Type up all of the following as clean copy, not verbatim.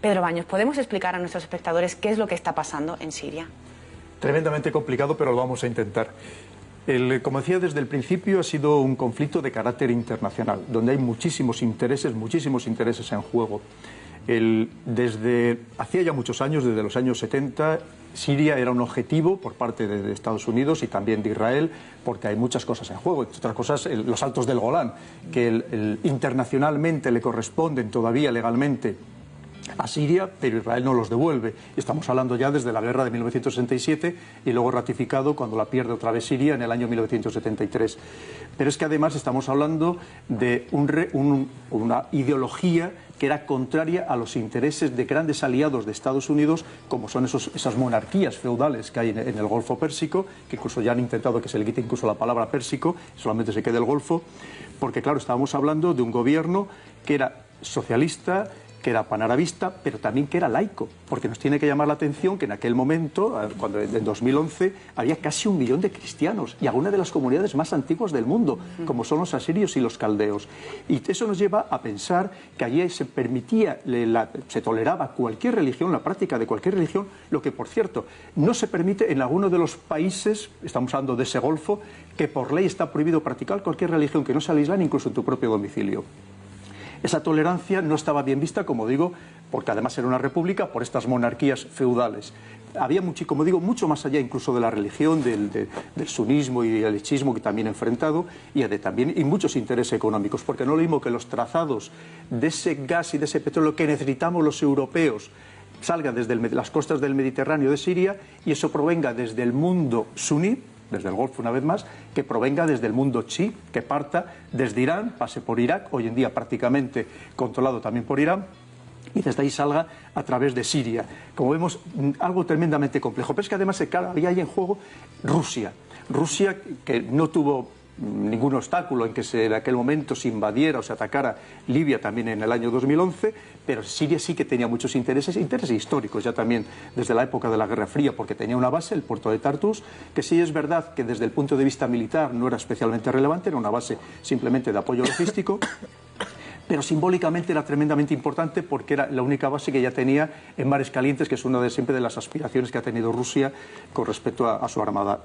Pedro Baños, ¿podemos explicar a nuestros espectadores qué es lo que está pasando en Siria? Tremendamente complicado, pero lo vamos a intentar. Como decía desde el principio, ha sido un conflicto de carácter internacional, donde hay muchísimos intereses en juego. Desde hacía ya muchos años, desde los años 70, Siria era un objetivo por parte de Estados Unidos y también de Israel, porque hay muchas cosas en juego, entre otras cosas los Altos del Golán, que internacionalmente le corresponden todavía legalmente a Siria, pero Israel no los devuelve. Estamos hablando ya desde la guerra de 1967 y luego ratificado cuando la pierde otra vez Siria en el año 1973. Pero es que además estamos hablando de una ideología que era contraria a los intereses de grandes aliados de Estados Unidos, como son esas monarquías feudales que hay en el Golfo Pérsico, que incluso ya han intentado que se le quite incluso la palabra pérsico, solamente se quede el Golfo, porque claro, estábamos hablando de un gobierno que era socialista, que era panarabista, pero también que era laico, porque nos tiene que llamar la atención que en aquel momento, cuando en 2011, había casi 1 millón de cristianos y algunas de las comunidades más antiguas del mundo, como son los asirios y los caldeos. Y eso nos lleva a pensar que allí se permitía, se toleraba cualquier religión, la práctica de cualquier religión, lo que, por cierto, no se permite en alguno de los países, estamos hablando de ese Golfo, que por ley está prohibido practicar cualquier religión que no sea el Islam, incluso en tu propio domicilio. Esa tolerancia no estaba bien vista, como digo, porque además era una república, por estas monarquías feudales. Había, como digo, mucho más allá incluso de la religión, del sunismo y el echismo que también he enfrentado, y muchos intereses económicos, porque no es lo mismo que los trazados de ese gas y de ese petróleo que necesitamos los europeos salga desde las costas del Mediterráneo de Siria y eso provenga desde el mundo suní, desde el Golfo una vez más, que provenga desde el mundo chií, que parta desde Irán, pase por Irak, hoy en día prácticamente controlado también por Irán, y desde ahí salga a través de Siria. Como vemos, algo tremendamente complejo. Pero es que además había ahí en juego Rusia, que no tuvo ningún obstáculo en que en aquel momento se invadiera o se atacara Libia también en el año 2011, pero Siria sí que tenía muchos intereses históricos ya también desde la época de la Guerra Fría, porque tenía una base, el puerto de Tartus, que sí es verdad que desde el punto de vista militar no era especialmente relevante, era una base simplemente de apoyo logístico, pero simbólicamente era tremendamente importante porque era la única base que ya tenía en mares calientes, que es una de siempre de las aspiraciones que ha tenido Rusia con respecto a su armada.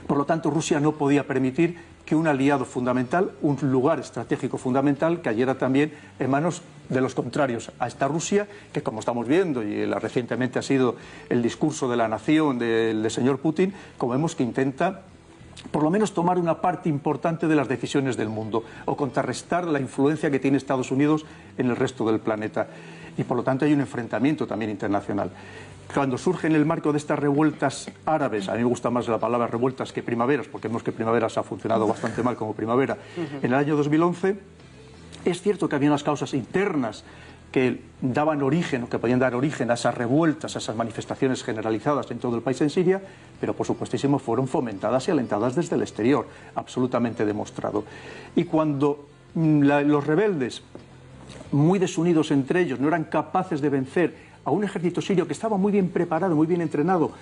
Por lo tanto, Rusia no podía permitir que un aliado fundamental, un lugar estratégico fundamental, cayera también en manos de los contrarios a esta Rusia, que como estamos viendo, y recientemente ha sido el discurso de la nación del señor Putin, como vemos que intenta por lo menos tomar una parte importante de las decisiones del mundo o contrarrestar la influencia que tiene Estados Unidos en el resto del planeta. Y por lo tanto hay un enfrentamiento también internacional. Cuando surge en el marco de estas revueltas árabes, a mí me gusta más la palabra revueltas que primaveras, porque vemos que primaveras ha funcionado bastante mal como primavera, en el año 2011, es cierto que había unas causas internas que daban origen o que podían dar origen a esas revueltas, a esas manifestaciones generalizadas en todo el país en Siria, pero por supuestísimo fueron fomentadas y alentadas desde el exterior, absolutamente demostrado. Y cuando los rebeldes, muy desunidos entre ellos, no eran capaces de vencer a un ejército sirio que estaba muy bien preparado, muy bien entrenado,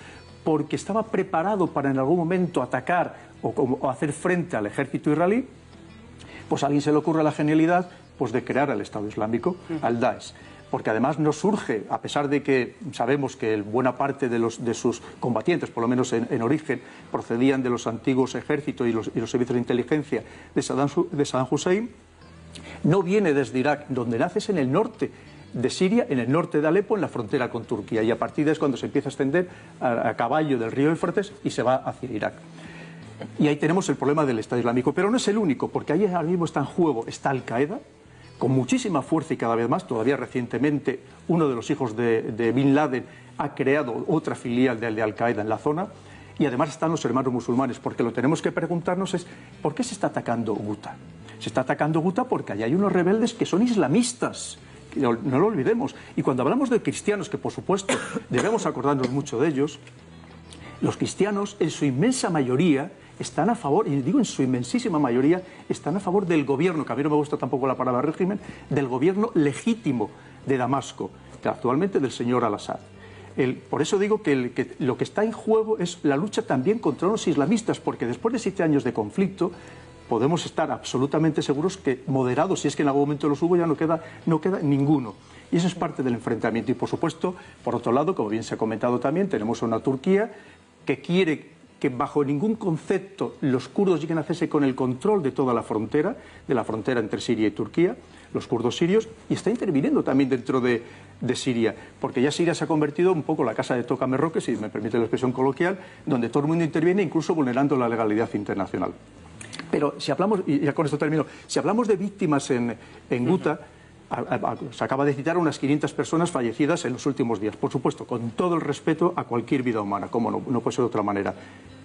porque estaba preparado para en algún momento atacar o hacer frente al ejército israelí, pues a alguien se le ocurre la genialidad pues de crear al Estado Islámico, al Daesh. Porque además no surge, a pesar de que sabemos que buena parte de sus combatientes, por lo menos en origen, procedían de los antiguos ejércitos y los servicios de inteligencia de Saddam Hussein, no viene desde Irak, donde nace es en el norte de Siria, en el norte de Alepo, en la frontera con Turquía, y a partir de ahí es cuando se empieza a extender a caballo del río Éufrates y se va hacia Irak. Y ahí tenemos el problema del Estado Islámico, pero no es el único, porque ahí ahora mismo está en juego, está Al-Qaeda, con muchísima fuerza y cada vez más. Todavía recientemente uno de los hijos de Bin Laden ha creado otra filial de Al-Qaeda en la zona, y además están los hermanos musulmanes, porque lo que tenemos que preguntarnos es ¿por qué se está atacando Guta? Se está atacando Guta porque allá hay unos rebeldes que son islamistas, no lo olvidemos. Y cuando hablamos de cristianos, que por supuesto debemos acordarnos mucho de ellos, los cristianos en su inmensa mayoría están a favor, y digo en su inmensísima mayoría, están a favor del gobierno, que a mí no me gusta tampoco la palabra régimen, del gobierno legítimo de Damasco, actualmente del señor Al-Assad. Por eso digo que lo que está en juego es la lucha también contra los islamistas, porque después de 7 años de conflicto, podemos estar absolutamente seguros que moderados, si es que en algún momento los hubo, ya no queda ninguno. Y eso es parte del enfrentamiento. Y por supuesto, por otro lado, como bien se ha comentado también, tenemos a una Turquía que quiere que bajo ningún concepto los kurdos lleguen a hacerse con el control de toda la frontera entre Siria y Turquía, los kurdos sirios, y está interviniendo también dentro de Siria, porque ya Siria se ha convertido un poco en la casa de Tocamerroque, si me permite la expresión coloquial, donde todo el mundo interviene, incluso vulnerando la legalidad internacional. Pero si hablamos, y ya con esto termino, si hablamos de víctimas en Guta, se acaba de citar unas 500 personas fallecidas en los últimos días. Por supuesto, con todo el respeto a cualquier vida humana, como no puede ser de otra manera.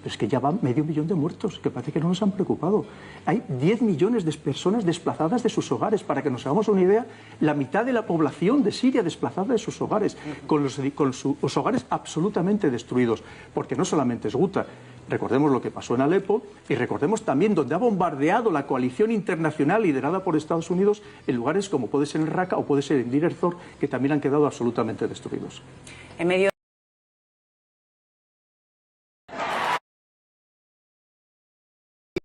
Pero es que ya van 500 000 de muertos, que parece que no nos han preocupado. Hay 10 millones de personas desplazadas de sus hogares. Para que nos hagamos una idea, la mitad de la población de Siria desplazada de sus hogares, con sus hogares absolutamente destruidos. Porque no solamente es Guta. Recordemos lo que pasó en Alepo y recordemos también donde ha bombardeado la coalición internacional liderada por Estados Unidos en lugares como puede ser en Raqqa o puede ser en Deir ez-Zor, que también han quedado absolutamente destruidos. En medio